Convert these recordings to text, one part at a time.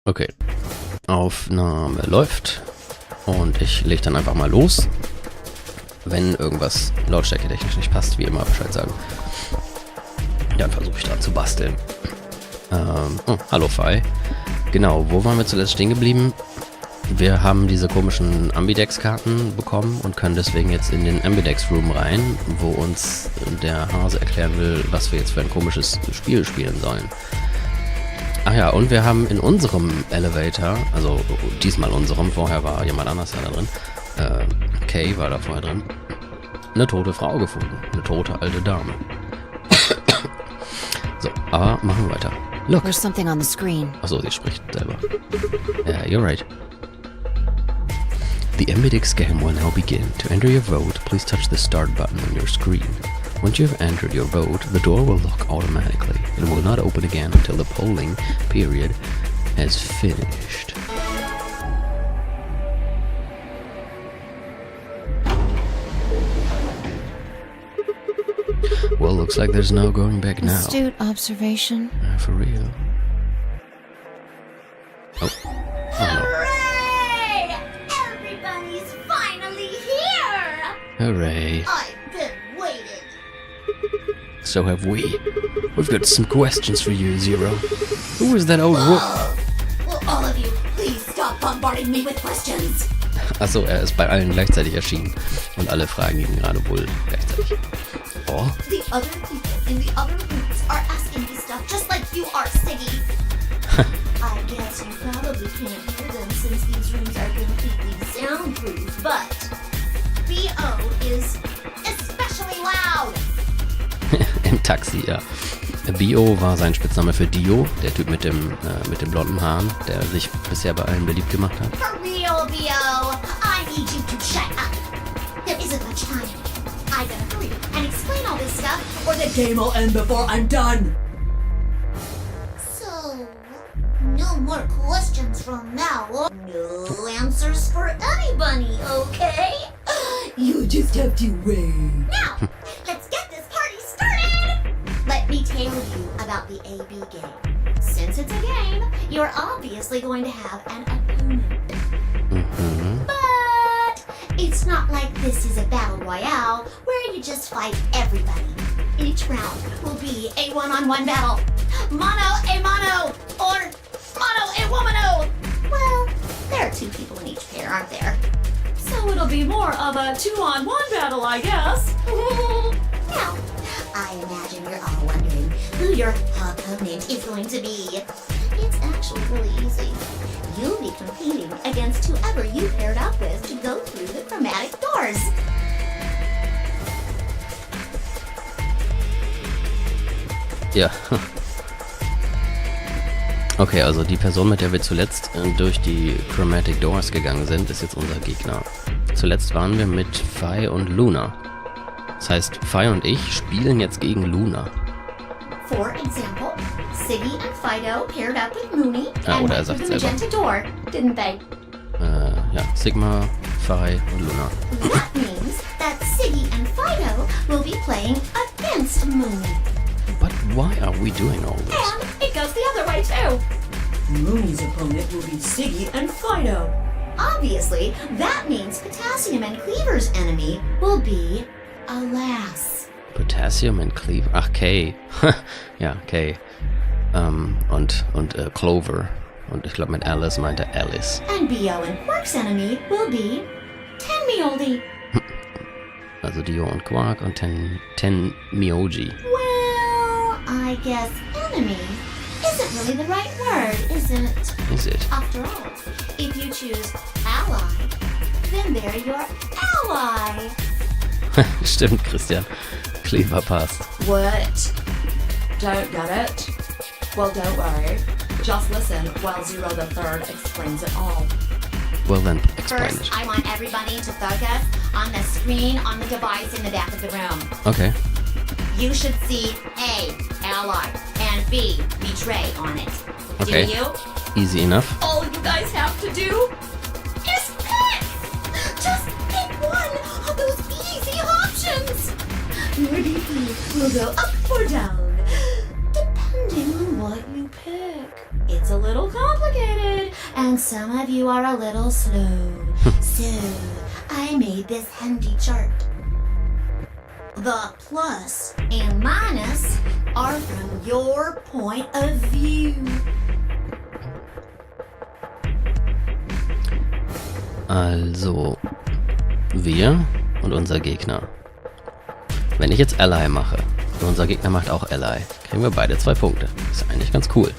Okay, Aufnahme läuft und ich lege dann einfach mal los. Wenn irgendwas lautstärketechnisch nicht passt, wie immer Bescheid sagen. Dann versuche ich da zu basteln. Hallo Fi. Genau, wo waren wir zuletzt stehen geblieben? Wir haben diese komischen Ambidex-Karten bekommen und können deswegen jetzt in den Ambidex-Room rein, wo uns der Hase erklären will, was wir jetzt für ein komisches Spiel spielen sollen. Ach ja, und wir haben in unserem Elevator, also diesmal unserem, vorher war jemand anders ja da drin, Kay war da vorher drin, eine tote Frau gefunden. Eine tote alte Dame. So, aber machen wir weiter. Look. There's something on the screen. Achso, sie spricht selber. You're right. The Ambidex game will now begin. To enter your vote, please touch the start button on your screen. Once you have entered your vote, the door will lock automatically. It will not open again until the polling period has finished. Well, looks like there's no going back now. Astute observation. For real. Oh. Oh Hooray! Everybody's finally here! no. Hooray. I've been waiting. So have we. We've got some questions for you, Zero. Who was that old woman? Will all of you please stop bombarding me with questions? Achso, er ist bei allen gleichzeitig erschienen. Und alle fragen ihn gerade wohl gleichzeitig. Oh. The other people in the other rooms are asking me stuff just like you are, Siggy. I guess you probably can't hear them since these rooms are completely soundproof, but B.O. is especially loud. Im Taxi, ja. Bio war sein Spitzname für Dio, der Typ mit den blonden Haaren, der sich bisher bei allen beliebt gemacht hat. For real, B.O., I need you to shut up. There isn't much time. I gotta hurry and explain all this stuff, or the game will end before I'm done. So, no more questions from now on. No answers for anybody, okay? You just have to wait. Now, let's get this party started! Let me tell you about the AB game. Since it's a game, you're obviously going to have an opponent. Mhm. But it's not like this is a battle royale where you just fight everybody. Each round will be a one-on-one battle. Mono a mono, or mono a womano. Well, there are two people in each pair, aren't there? So it'll be more of a two-on-one battle, I guess. Now, I imagine you're all wondering who your opponent is going to be. It's actually really easy. You'll be competing against whoever you paired up with to go through the chromatic doors. Ja. Okay, also die Person, mit der wir zuletzt durch die Chromatic Doors gegangen sind, ist jetzt unser Gegner. Zuletzt waren wir mit Fi und Luna. Das heißt, Fi und ich spielen jetzt gegen Luna. For example, Siggy and Fido paired up with Mooney Ah, and oder er went through sagt the selber. magenta door, didn't they? Ja, Sigma, Fi und Luna. That means that Siggy and Fido will be playing against Mooney. But why are we doing all this? And it goes the other way too. Mooney's opponent will be Siggy and Fido. Obviously, that means Potassium and Cleaver's enemy will be a lass. Potassium und Cleaver. Ach, Kay. Ja, Kay. Und Clover. Und ich glaube, mit Alice meinte Alice. And B.O. and Quark's enemy will be Tenmioldie. Also Dio und Quark und Ten Mioji. Well, I guess enemy isn't really the right word, is it? Is it? After all, if you choose ally, then they're your ally. Stimmt, Christian. Cleaver passt. What? Don't get it? Well, don't worry. Just listen while Zero the Third explains it all. Well then, explain First, it. I want everybody to focus on the screen on the device in the back of the room. Okay. You should see A, ally, and B, betray on it. Okay. Do you? Easy enough. All you guys have to do is pick! Just pick one of those easy options! Your DP will go up or down, depending on what you pick. It's a little complicated, some of you are a little slow, so I made this handy chart. The plus and minus are from your point of view. Also, wir und unser Gegner. Wenn ich jetzt Ally mache und unser Gegner macht auch Ally, kriegen wir beide 2 Punkte. Ist eigentlich ganz cool.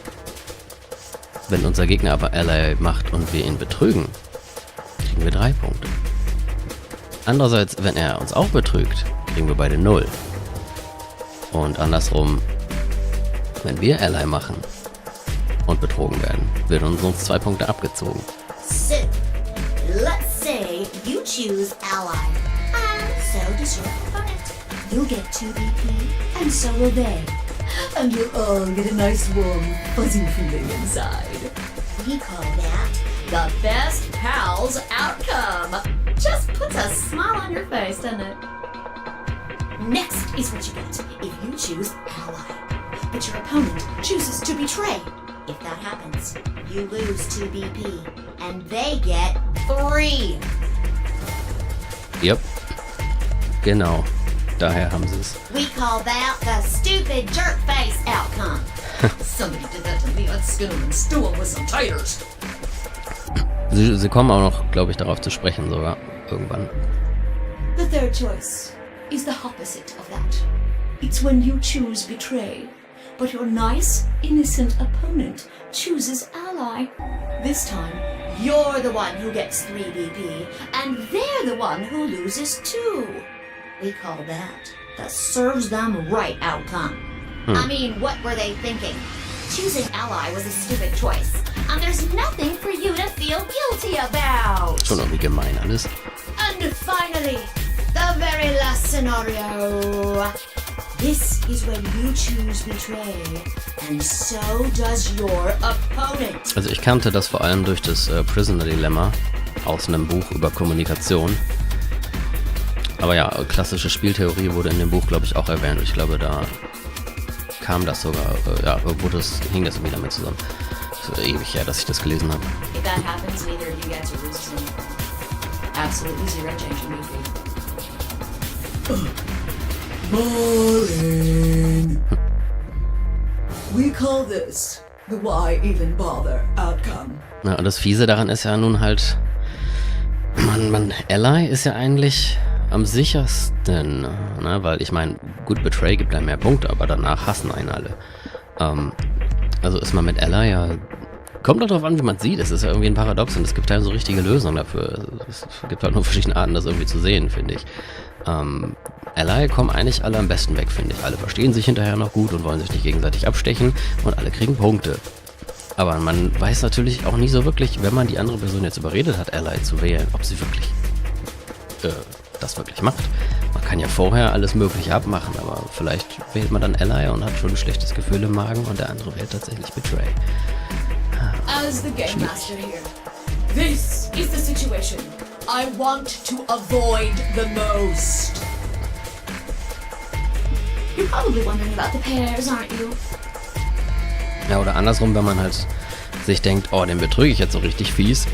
Wenn unser Gegner aber Ally macht und wir ihn betrügen, kriegen wir 3 Punkte. Andererseits, wenn er uns auch betrügt, kriegen wir beide 0. Und andersrum, wenn wir Ally machen und betrogen werden, werden uns 2 Punkte abgezogen. So, let's say you choose ally, and so does your opponent. You'll get 2 BP, and so will they. And you'll all get a nice warm, fuzzy feeling inside. We call that the best pals outcome. Just puts a smile on your face, doesn't it? Next is what you get if you choose ally, but your opponent chooses to betray. If that happens, you lose 2 BP, and they get 3. Yep. Genau. Daher haben sie es. We call that the stupid jerk face outcome. Somebody did that to me. Let's skin him and stew him with some taters. Sie kommen auch noch, glaube ich, darauf zu sprechen sogar. Irgendwann. The third choice is the opposite of that. It's when you choose betray, but your nice, innocent opponent chooses ally. This time, you're the one who gets 3 BP, and they're the one who loses 2. We call that the serves them right outcome. I mean, what were they thinking? Choosing ally was a stupid choice, and there's nothing for you to feel guilty about. Schon irgendwie gemein alles. And finally, the very last scenario. This is when you choose betray, and so does your opponent. Also ich kannte das vor allem durch das Prisoner Dilemma aus einem Buch über Kommunikation. Aber ja, klassische Spieltheorie wurde in dem Buch, glaube ich, auch erwähnt. Ich glaube, da kam das sogar, hing das irgendwie damit zusammen. Das ist ewig her, dass ich das gelesen habe. If that happens, neither of you get to lose 2. Absolutely 0 change in BP. Boring. We call this the why even bother outcome. Ja, und das Fiese daran ist ja nun halt, Ally ist ja eigentlich am sichersten, ne? Weil ich meine, gut, Betray gibt einem mehr Punkte, aber danach hassen einen alle. Also ist man mit Ally ja, kommt doch drauf an, wie man es sieht. Es ist ja irgendwie ein Paradox und es gibt keine so richtige Lösung dafür. Es gibt halt nur verschiedene Arten, das irgendwie zu sehen, finde ich. Ally kommen eigentlich alle am besten weg, finde ich. Alle verstehen sich hinterher noch gut und wollen sich nicht gegenseitig abstechen und alle kriegen Punkte. Aber man weiß natürlich auch nie so wirklich, wenn man die andere Person jetzt überredet hat, Ally zu wählen, ob sie wirklich das wirklich macht. Man kann ja vorher alles Mögliche abmachen, aber vielleicht wählt man dann Ally und hat schon ein schlechtes Gefühl im Magen und der andere wählt tatsächlich Betray. As the game master here, this is the situation I want to avoid the most. You're probably wondering about the pairs, aren't you? Ja, oder andersrum, wenn man halt sich denkt, oh, den betrüge ich jetzt so richtig fies,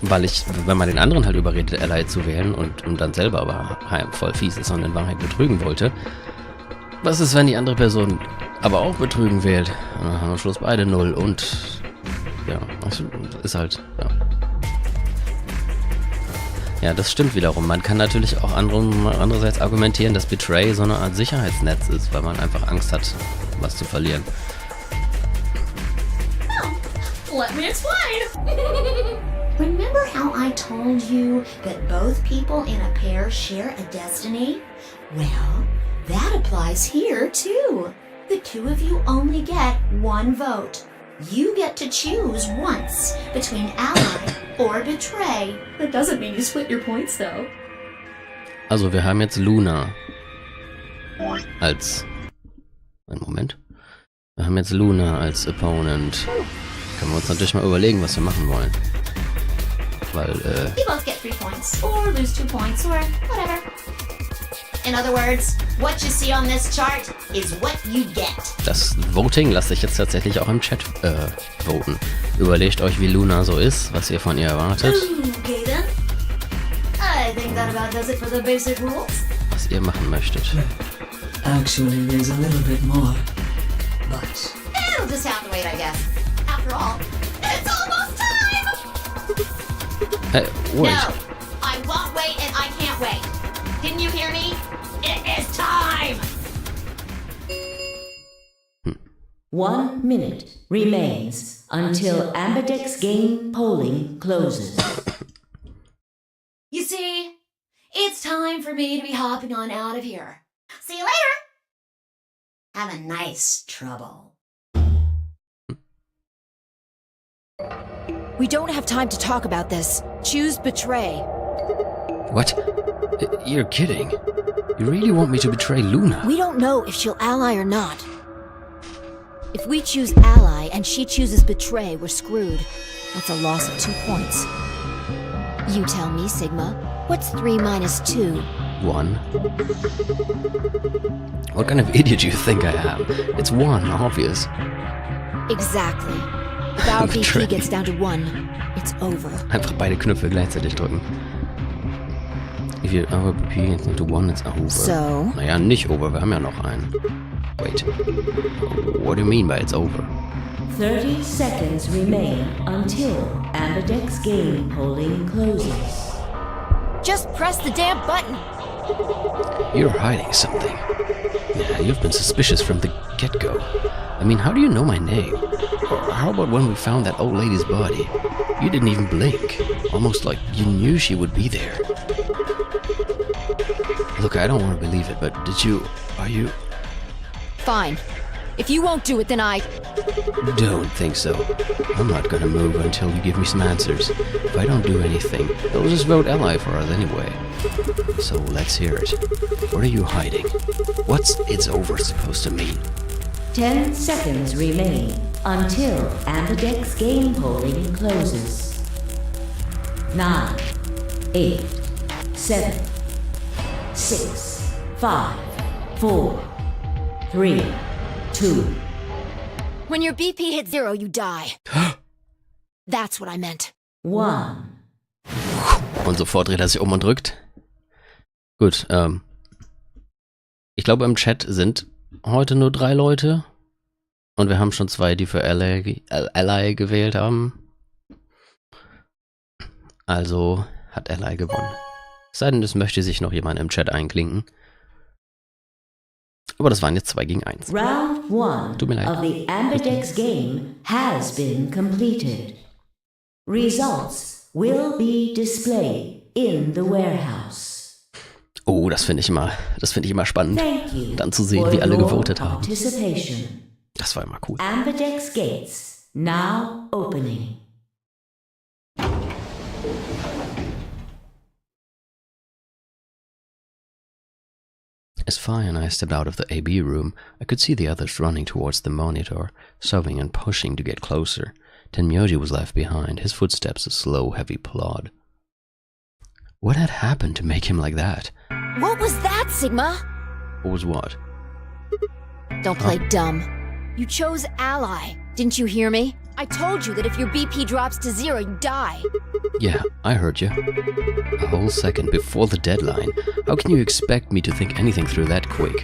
wenn man den anderen halt überredet, Ally zu wählen und dann selber aber voll fies ist und in Wahrheit betrügen wollte. Was ist, wenn die andere Person aber auch betrügen wählt? Und dann haben wir am Schluss beide 0 und ja, das ist halt, ja. Ja, das stimmt wiederum. Man kann natürlich auch andererseits argumentieren, dass Betray so eine Art Sicherheitsnetz ist, weil man einfach Angst hat, was zu verlieren. Let me explain. Remember how I told you that both people in a pair share a destiny? Well, that applies here too. The 2 of you only get 1 vote. You get to choose once between ally or betray. That doesn't mean you split your points though. Also wir haben jetzt Luna als... Einen Moment. Wir haben jetzt Luna als Opponent. Können wir uns natürlich mal überlegen, was wir machen wollen. Weil, You both get 3 points, or lose 2 points, or whatever. In other words, what you see on this chart is what you get. Das Voting lasse ich jetzt tatsächlich auch im Chat voten. Überlegt euch, wie Luna so ist, was ihr von ihr erwartet. Okay then. I think that about does it for the basic rules. Was ihr machen möchtet. Actually, there's a little bit more. But It'll just have to wait, I guess. After all, it's almost time! Hey, wait. No, I won't wait and I can't wait. Didn't you hear me? It is time! 1 minute remains until Ambidex game polling closes. You see, it's time for me to be hopping on out of here. See you later! Have a nice trouble. We don't have time to talk about this. Choose betray. What? You're kidding. You really want me to betray Luna? We don't know if she'll ally or not. If we choose ally and she chooses betray, we're screwed. That's a loss of 2 points. You tell me, Sigma. What's 3 minus 2? 1. What kind of idiot do you think I am? It's 1, obvious. Exactly. If our Betray. BP gets down to 1, it's over. Einfach beide Knöpfe gleichzeitig drücken. If you our BP gets down to 1, it's over. So? Naja, nicht over, wir haben ja noch einen. Wait. What do you mean by it's over? 30 seconds remain until Ambidex game polling closes. Just press the damn button! You're hiding something. Yeah, you've been suspicious from the get-go. I mean, how do you know my name? Or how about when we found that old lady's body? You didn't even blink. Almost like you knew she would be there. Look, I don't want to believe it, but are you... Fine. If you won't do it, then I... Don't think so. I'm not gonna move until you give me some answers. If I don't do anything, they'll just vote ally for us anyway. So let's hear it. What are you hiding? What's it's over supposed to mean? 10 seconds remain until Ambidex game polling closes. 9, 8, 7, 6, 5, 4, 3, 2. When your BP hits 0, you die. That's what I meant. 1. Und sofort dreht er sich um und drückt. Gut, ich glaube im Chat sind heute nur 3 Leute. Und wir haben schon 2, die für Ally gewählt haben. Also hat Ally gewonnen. Es sei denn, es möchte sich noch jemand im Chat einklinken. Aber das waren jetzt 2 gegen 1. Round 1 Tut mir leid. of the Ambidex game has been completed. Results will be displayed in the warehouse. Oh, das finde ich immer spannend. Thank you Dann zu sehen, for wie alle your gewotet haben. participation. Das war immer cool. Ambidex gates now opening. As Fi and I stepped out of the AB room, I could see the others running towards the monitor, shoving and pushing to get closer. Tenmyoji was left behind, his footsteps a slow, heavy plod. What had happened to make him like that? What was that, Sigma? What was what? Don't play dumb. You chose ally. Didn't you hear me? I told you that if your BP drops to 0, you die. Yeah, I heard you. A whole second before the deadline. How can you expect me to think anything through that quick?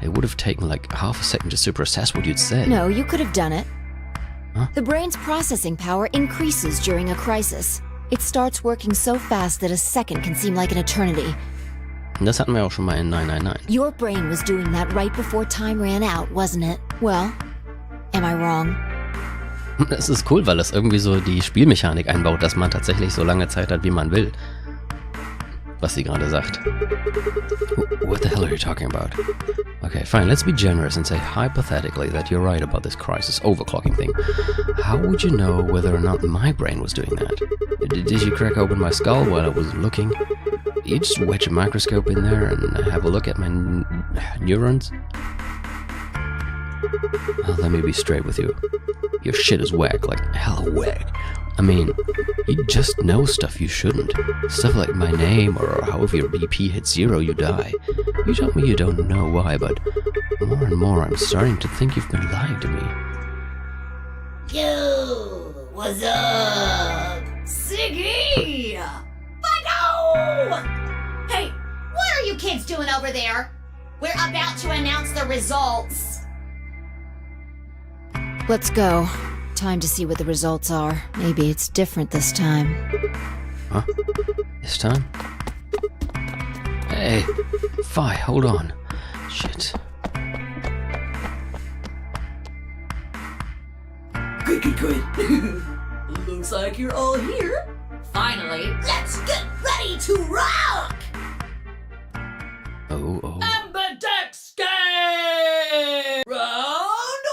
It would have taken like half a second just to process what you'd said. No, you could have done it. Huh? The brain's processing power increases during a crisis. It starts working so fast that a second can seem like an eternity. Das hatten wir auch schon mal in 999. Your brain was doing that right before time ran out, wasn't it? Well, am I wrong? Das ist cool, weil das irgendwie so die Spielmechanik einbaut, dass man tatsächlich so lange Zeit hat, wie man will. Was sie gerade sagt. What the hell are you talking about? Okay, fine, let's be generous and say hypothetically that you're right about this crisis overclocking thing. How would you know whether or not my brain was doing that? Did you crack open my skull while I was looking? You just wedge a microscope in there and have a look at my neurons? Well, let me be straight with you. Your shit is whack, like hella whack. I mean, you just know stuff you shouldn't. Stuff like my name or how if your BP hits 0, you die. You tell me you don't know why, but more and more I'm starting to think you've been lying to me. Yo, what's up? Siggy! But Hey, what are you kids doing over there? We're about to announce the results. Let's go. Time to see what the results are. Maybe it's different this time. Huh? This time? Hey, Fi, hold on. Shit. Good. Looks like you're all here. Finally, Let's get ready to rock! Oh. Ambidex game! Round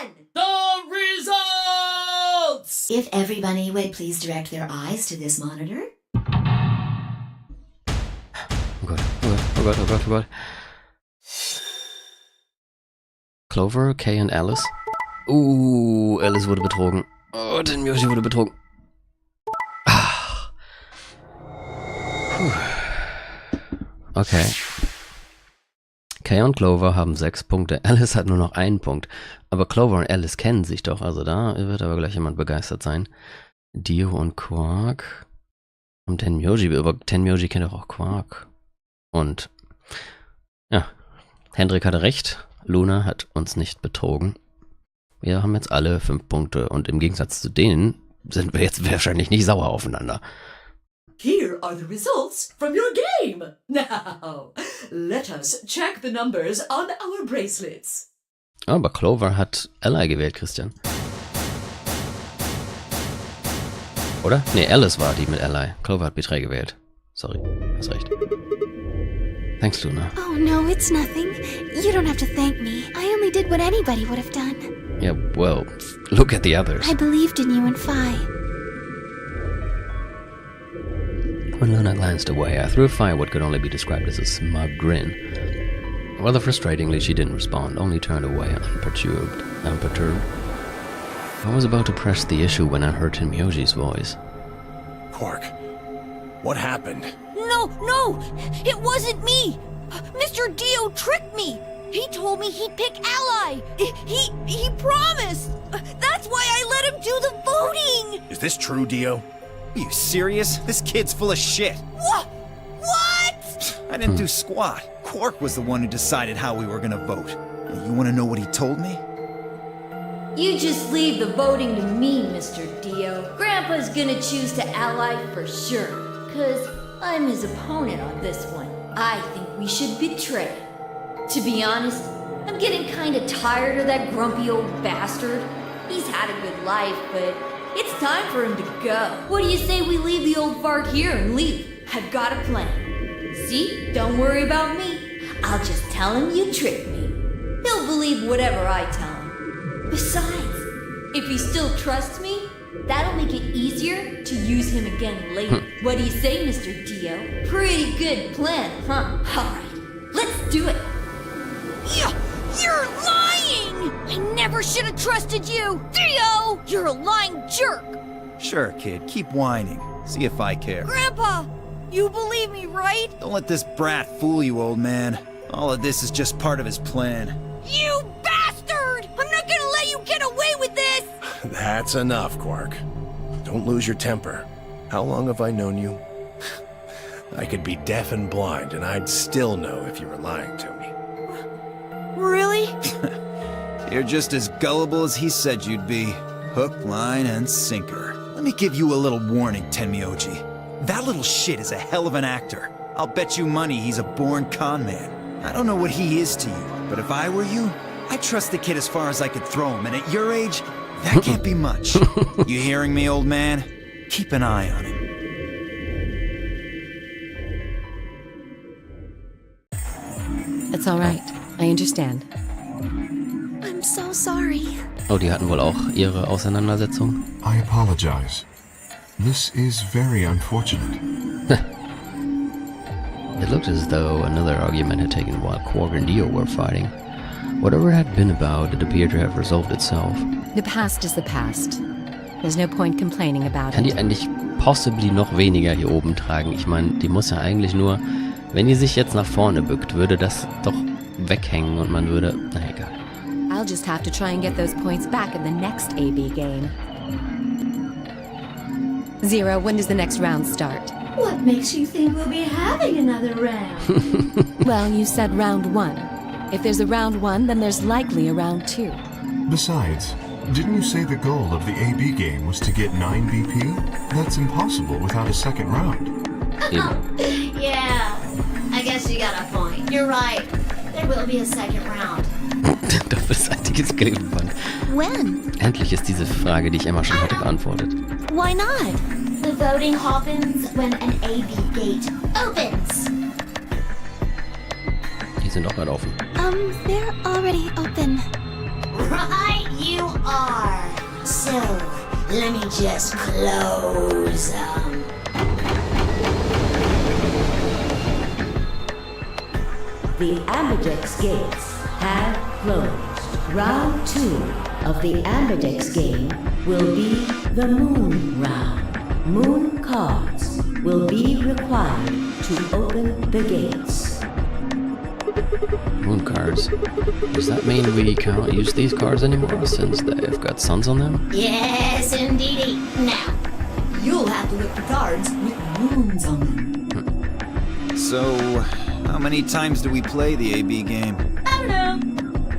1! The results! If everybody would please direct their eyes to this monitor. Oh God. Clover, Kay und Alice. Alice wurde betrogen. Oh, den Yoshi wurde betrogen. Okay. Kay und Clover haben 6 Punkte. Alice hat nur noch 1 Punkt. Aber Clover und Alice kennen sich doch. Also da wird aber gleich jemand begeistert sein. Dio und Quark. Und Tenmyoji. Aber Tenmyoji kennt doch auch Quark. Und ja, Hendrik hatte recht. Luna hat uns nicht betrogen. Wir haben jetzt alle 5 Punkte. Und im Gegensatz zu denen sind wir jetzt wahrscheinlich nicht sauer aufeinander. Here are the results from your game. Now, let us check the numbers on our bracelets. Aber Clover hat Ally gewählt, Christian. Oder? Nee, Alice war die mit Ally. Clover hat Betray gewählt. Sorry, hast recht. Thanks, Luna. Oh no, it's nothing. You don't have to thank me. I only did what anybody would have done. Yeah, well, look at the others. I believed in you and Fi. When Luna glanced away, I threw Fi what could only be described as a smug grin. Rather frustratingly, she didn't respond, only turned away unperturbed. I was about to press the issue when I heard Tenmyoji's voice. Quark, what happened? No! It wasn't me! Mr. Dio tricked me! He told me he'd pick Ally! He promised! That's why I let him do the voting! Is this true, Dio? Are you serious? This kid's full of shit. What? I didn't do squat. Quark was the one who decided how we were gonna vote. You wanna know what he told me? You just leave the voting to me, Mr. Dio. Grandpa's gonna choose to ally for sure, 'cause I'm his opponent on this one. I think we should betray. To be honest, I'm getting kinda tired of that grumpy old bastard. He's had a good life, but it's time for him to go. What do you say we leave the old fart here and leave? I've got a plan. See? Don't worry about me. I'll just tell him you tricked me. He'll believe whatever I tell him. Besides, if he still trusts me, that'll make it easier to use him again later. What do you say, Mr. Dio? Pretty good plan, huh? Alright, let's do it. You're lying! I never should have trusted you! Dio! You're a lying jerk! Sure, kid, keep whining. See if I care. Grandpa! You believe me, right? Don't let this brat fool you, old man. All of this is just part of his plan. You bastard! I'm not gonna let you get away with this! That's enough, Quark. Don't lose your temper. How long have I known you? I could be deaf and blind, and I'd still know if you were lying to me. Really? You're just as gullible as he said you'd be. Hook, line, and sinker. Let me give you a little warning, Tenmyoji. That little shit is a hell of an actor. I'll bet you money he's a born con man. I don't know what he is to you, but if I were you, I'd trust the kid as far as I could throw him, and at your age, that can't be much. You hearing me, old man? Keep an eye on him. It's all right. I understand. I'm so sorry. Oh, die hatten wohl auch ihre Auseinandersetzung. I apologize. This is very unfortunate. It looked as though another argument had taken while Quark and Dio were fighting. Whatever it had been about, it appeared to have resolved itself. The past is the past. There's no point complaining about Kann die it. eigentlich possibly noch weniger hier oben tragen? Ich meine, die muss ja eigentlich nur, wenn die sich jetzt nach vorne bückt, würde das doch weghängen und man würde, na egal. I'll just have to try and get those points back in the next AB game. Zero, when does the next round start? What makes you think we'll be having another round? Well, you said round 1. If there's a round 1, then there's likely a round 2. Besides, didn't you say the goal of the AB game was to get 9 BP? That's impossible without a second round. Yeah, I guess you got a point. You're right. There will be a second round. Doppelseitiges Klebeband. When? Endlich ist diese Frage, die ich immer schon hatte, beantwortet. Why not? The voting happens when an AB gate opens. Die sind auch gerade offen. They're already open. Right, you are. So, let me just close them. The Ambidex gates have closed. Round 2 of the Ambidex game will be the Moon round. Moon cards will be required to open the gates. Moon cards. Does that mean we can't use these cards anymore since they've got suns on them? Yes, indeedy. Now, You'll have to look for cards with moons on them. So, how many times do we play the AB game? I don't know.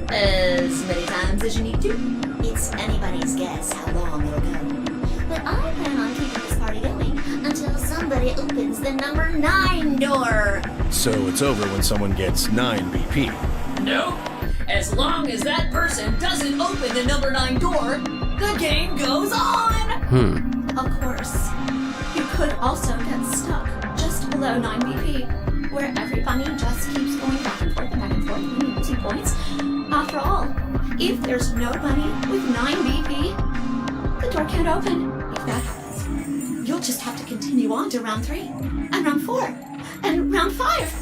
As many times as you need to. it's anybody's guess how long it'll go. But I plan on keeping this party going until somebody opens the number 9 door. So it's over when someone gets 9 BP. No. As long as that person doesn't open the number 9 door, the game goes on. Of course, you could also get stuck just below 9 BP, where everybody just keeps going back and forth and back and forth and losing points. After all, if there's nobody with 9 BP, the door can't open. If that happens, you'll just have to continue on to round 3, and round 4, and round 5,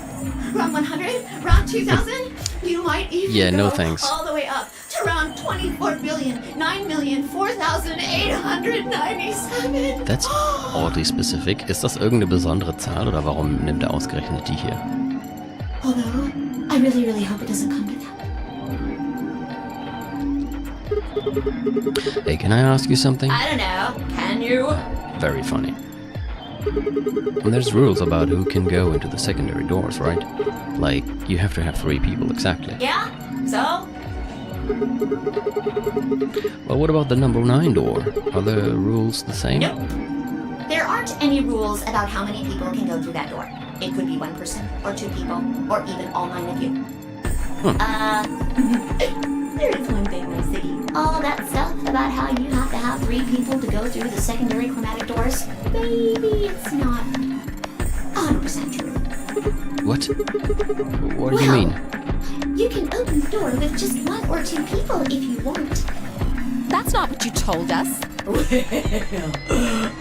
round 100, round 2000. You might even no go thanks. all the way up to round 24,9,004,897. That's oddly specific. Ist das irgendeine besondere Zahl oder warum nimmt er ausgerechnet die hier? Although, I really, really hope it doesn't come to that. Hey, can I ask you something? I don't know. Can you? Very funny. And there's rules about who can go into the secondary doors, right? Like, you have to have 3 people exactly. Yeah? So? Well, what about the number 9 door? Are the rules the same? Nope. There aren't any rules about how many people can go through that door. It could be 1 person, or 2 people, or even all 9 of you. There is one thing though, Siggy. All that stuff about how you have to have 3 people to go through the secondary chromatic doors, maybe it's not 100% true. What? What do you mean? You can open the door with just 1 or 2 people if you want. That's not what you told us. Well,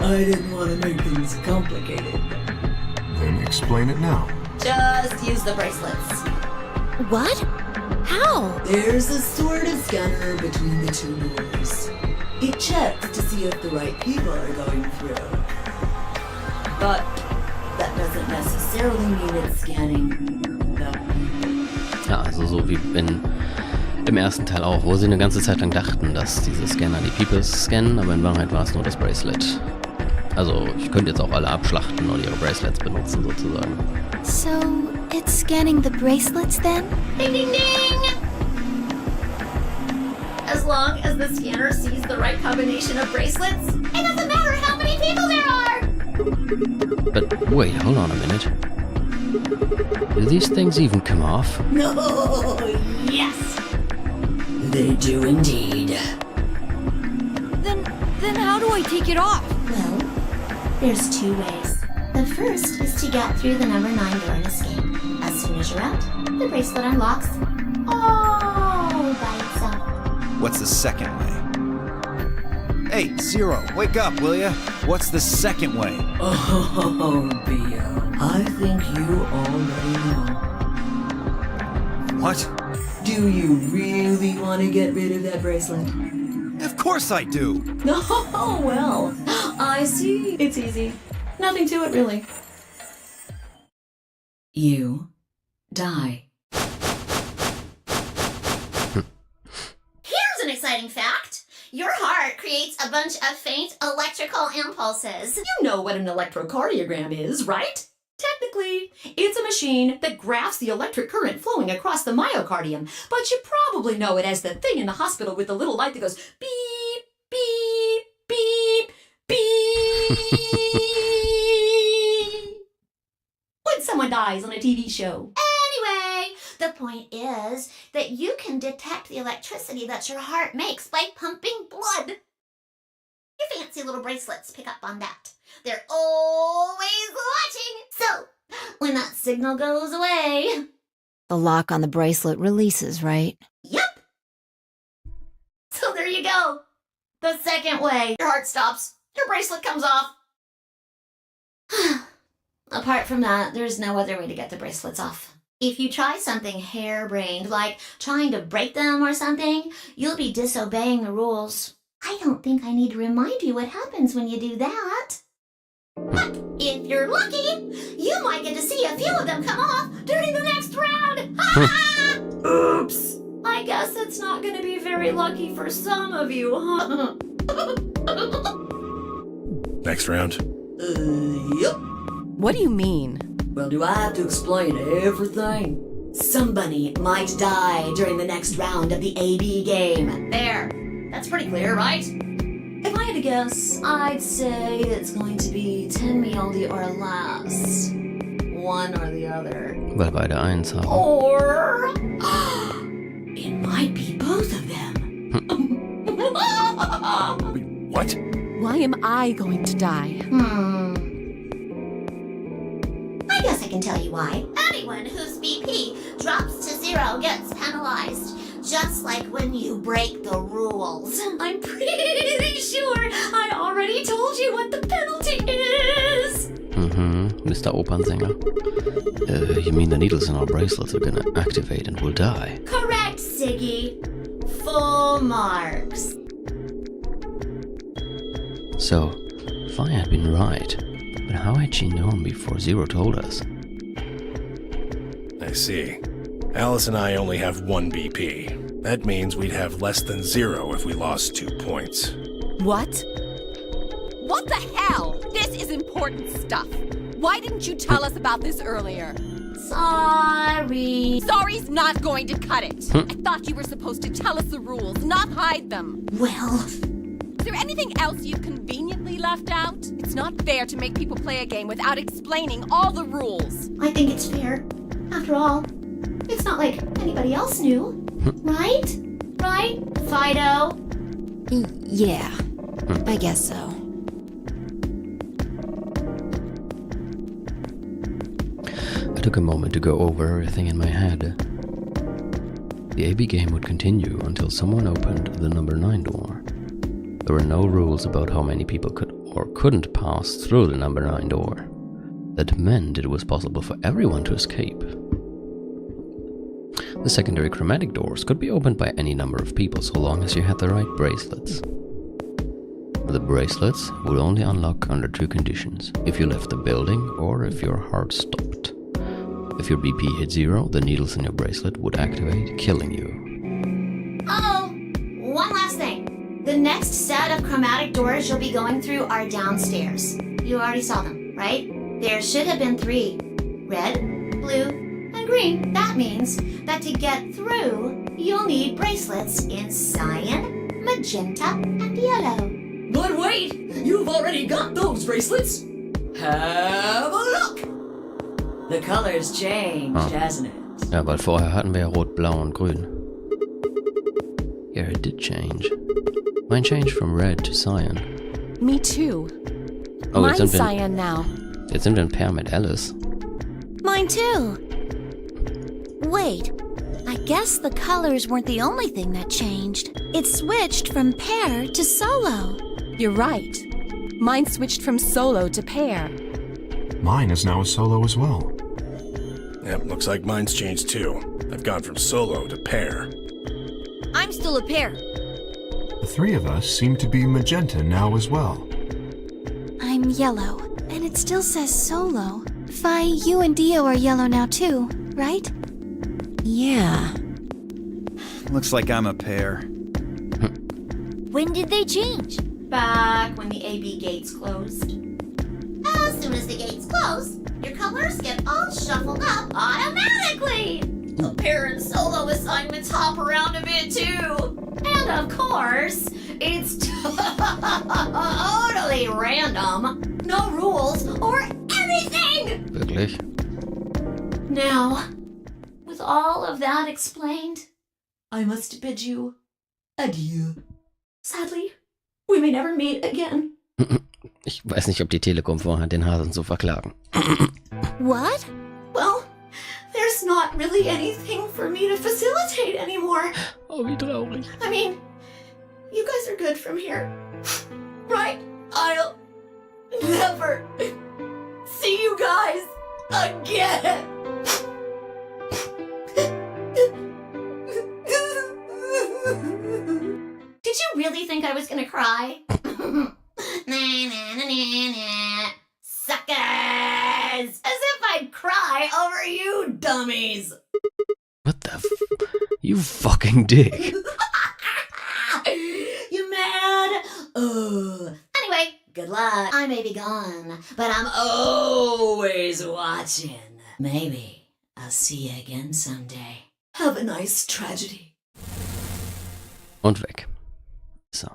I didn't want to make things complicated. Then explain it now. Just use the bracelets. What? How? There's a sort of scanner between the 2 doors. It checks to see if the right people are going through. But that doesn't necessarily mean it's scanning the people. Ja, also so wie im ersten Teil auch, wo sie eine ganze Zeit lang dachten, dass diese Scanner die Peoples scannen, aber in Wahrheit war es nur das Bracelet. Also ich könnte jetzt auch alle abschlachten und ihre Bracelets benutzen sozusagen. So, it's scanning the bracelets then? Ding ding ding! As long as the scanner sees the right combination of bracelets, it doesn't matter how many people there are! But wait, hold on a minute. Do these things even come off? No, Yes! they do indeed. Then how do I take it off? Well, there's 2 ways. The first is to get through the number 9 door and escape. As soon as you're out, the bracelet unlocks all by itself. What's the second way? Hey, Zero, wake up, will ya? What's the second way? Oh, Theo, I think you already know. What? Do you really want to get rid of that bracelet? Of course I do. Oh, well. I see. It's easy. Nothing to it, really. You die. Here's an exciting fact. Your heart creates a bunch of faint electrical impulses. You know what an electrocardiogram is, right? Technically, it's a machine that graphs the electric current flowing across the myocardium, but you probably know it as the thing in the hospital with the little light that goes beep, beep, beep, beep. When someone dies on a TV show. Anyway, the point is that you can detect the electricity that your heart makes by pumping blood. Your fancy little bracelets pick up on that. They're always watching. So, when that signal goes away... The lock on the bracelet releases, right? Yep. So there you go. The second way. Your heart stops. Your bracelet comes off. Apart from that, there's no other way to get the bracelets off. If you try something harebrained, like trying to break them or something, you'll be disobeying the rules. I don't think I need to remind you what happens when you do that. But if you're lucky, you might get to see a few of them come off during the next round. Oops. I guess it's not going to be very lucky for some of you, huh? Next round. Yep. What do you mean? Well, do I have to explain everything? Somebody might die during the next round of the AB game. There. That's pretty clear, right? If I had to guess, I'd say it's going to be 10 mealdi or less. One or the other. Weil beide 1 haben. Or... it might be both of them. What? Why am I going to die? I guess I can tell you why. Anyone whose BP drops to 0 gets penalized. Just like when you break the rules. I'm pretty sure I already told you what the penalty is. Mr. Opernsänger. You mean the needles in our bracelets are gonna activate and we'll die? Correct, Siggy. Full marks. So, if I had been right, but how had she known before Zero told us? I see. Alice and I only have 1 BP. That means we'd have less than 0 if we lost 2 points. What? What the hell? This is important stuff. Why didn't you tell us about this earlier? Sorry. Sorry's not going to cut it. I thought you were supposed to tell us the rules, not hide them. Well... Is there anything else you conveniently left out? It's not fair to make people play a game without explaining all the rules. I think it's fair. After all, it's not like anybody else knew. Right? Right, Fido? Yeah, I guess so. I took a moment to go over everything in my head. The AB game would continue until someone opened the number 9 door. There were no rules about how many people could or couldn't pass through the number 9 door. That meant it was possible for everyone to escape. The secondary chromatic doors could be opened by any number of people so long as you had the right bracelets. The bracelets would only unlock under 2 conditions: if you left the building or if your heart stopped. If your BP hit 0, the needles in your bracelet would activate, killing you. Uh-oh! One last thing. The next set of chromatic doors you'll be going through are downstairs. You already saw them, right? There should have been 3. Red, blue, and green. That means that to get through, you'll need bracelets in cyan, magenta, and yellow. But wait! You've already got those bracelets! Have a look! The color's changed, hasn't it? Ja, weil vorher hatten wir ja Rot, Blau und Grün. Yeah, it did change. Mine changed from red to cyan. Me too. Oh, Mine's cyan now. Jetzt sind wir ein Pair mit Alice. Mine too. Wait, I guess the colors weren't the only thing that changed. It switched from pair to solo. You're right. Mine switched from solo to pair. Mine is now a solo as well. Yep, looks like mine's changed too. I've gone from solo to pair. I'm still a pair. The three of us seem to be magenta now as well. I'm yellow, and it still says solo. Fi, you and Dio are yellow now too, right? Yeah. Looks like I'm a pair. When did they change? Back when the AB gates closed. As soon as the gates close, your colors get all shuffled up automatically. The pair and solo assignments hop around a bit too. And of course, it's totally random. No rules or anything! Wirklich? Now, with all of that explained, I must bid you adieu. Sadly, we may never meet again. Ich weiß nicht, ob die Telekom vorhat, den Hasen zu verklagen. What? Well, there's not really anything for me to facilitate anymore. Oh, wie traurig. I mean, you guys are good from here, right? I'll never see you guys again. Did you really think I was gonna cry? Suckers! As if I'd cry over you dummies! What the You fucking dick. You mad? Anyway, good luck. I may be gone, but I'm always watching. Maybe I'll see you again someday. Have a nice tragedy. Und weg. So.